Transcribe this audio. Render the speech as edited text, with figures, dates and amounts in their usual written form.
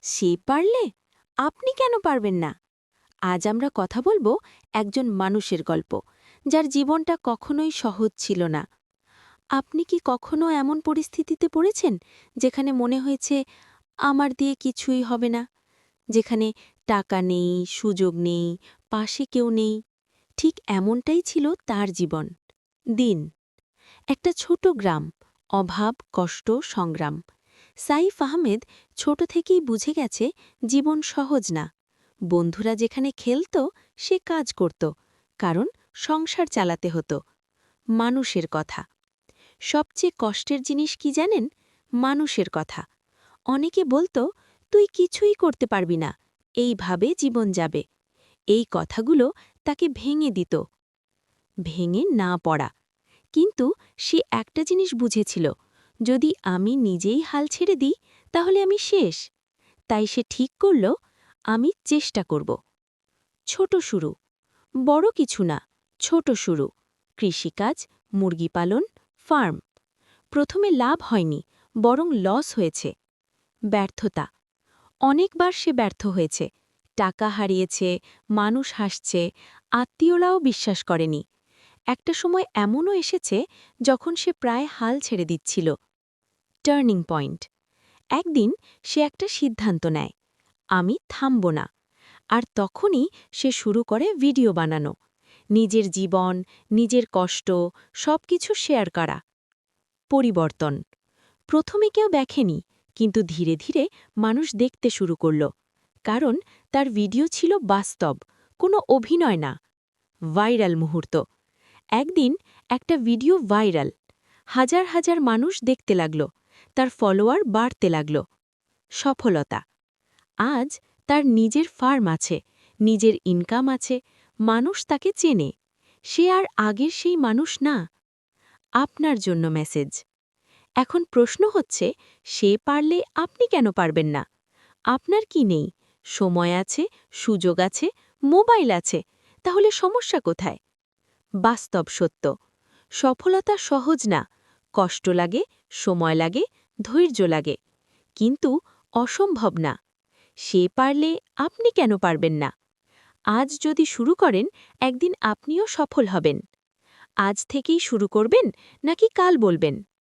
সে পারলে আপনি কেন পারবেন না? আজ আমরা কথা বলবো একজন মানুষের গল্প, যার জীবনটা কখনোই সহজ ছিল না। আপনি কি কখনো এমন পরিস্থিতিতে পড়েছেন যেখানে মনে হয়েছে আমার দিয়ে কিছুই হবে না? যেখানে টাকা নেই, সুযোগ নেই, পাশে কেউ নেই? ঠিক এমনটাই ছিল তার জীবন। দিন, একটা ছোট গ্রাম, অভাব, কষ্ট, সংগ্রাম। সাইফ আহমেদ ছোট থেকেই বুঝে গেছে জীবন সহজ না। বন্ধুরা যেখানে খেলত, সে কাজ করত, কারণ সংসার চালাতে হতো। মানুষের কথা। সবচেয়ে কষ্টের জিনিস কি জানেন? মানুষের কথা। অনেকে বলতো, তুই কিছুই করতে পারবি না, এইভাবে জীবন যাবে। এই কথাগুলো তাকে ভেঙে দিত। ভেঙে না পড়া। কিন্তু সে একটা জিনিস বুঝেছিল, যদি আমি নিজেই হাল ছেড়ে দিই তাহলে আমি শেষ। তাই সে ঠিক করল, আমি চেষ্টা করব। ছোট শুরু, বড় কিছু না, ছোট শুরু। কৃষিকাজ, মুরগি পালন, ফার্ম। প্রথমে লাভ হয়নি, বরং লস হয়েছে। ব্যর্থতা। অনেকবার সে ব্যর্থ হয়েছে। টাকা হারিয়েছে, মানুষ হাসছে, আত্মীয়রাও বিশ্বাস করেনি। একটা সময় এমনও এসেছে যখন সে প্রায় হাল ছেড়ে দিচ্ছিল। Turning point. একদিন সে একটা সিদ্ধান্ত নেয়, আমি থামব না। আর তখনই সে শুরু করে ভিডিও বানানো, নিজের জীবন, নিজের কষ্ট, সবকিছু শেয়ার করা। পরিবর্তন। প্রথমে কেউ দেখেনি, কিন্তু ধীরে ধীরে মানুষ দেখতে শুরু করল। কারণ তার ভিডিও ছিল বাস্তব, কোনো অভিনয় না। ভাইরাল মুহূর্ত। একদিন একটা ভিডিও ভাইরাল। হাজার হাজার মানুষ দেখতে লাগল, তার ফলোয়ার বাড়তে লাগল। সফলতা। আজ তার নিজের ফার্ম আছে, নিজের ইনকাম আছে, মানুষ তাকে চেনে। সে আর আগের সেই মানুষ না। আপনার জন্য মেসেজ। এখন প্রশ্ন হচ্ছে, সে পারলে আপনি কেন পারবেন না? আপনার কি নেই? সময় আছে, সুযোগ আছে, মোবাইল আছে, তাহলে সমস্যা কোথায়? বাস্তব সত্য। সফলতা সহজ না, কষ্ট লাগে, সময় লাগে, ধৈর্য লাগে। কিন্তু অসম্ভব না। সে পারলে আপনি কেন পারবেন না? আজ যদি শুরু করেন, একদিন আপনিও সফল হবেন। আজ থেকেই শুরু করবেন নাকি কাল বলবেন?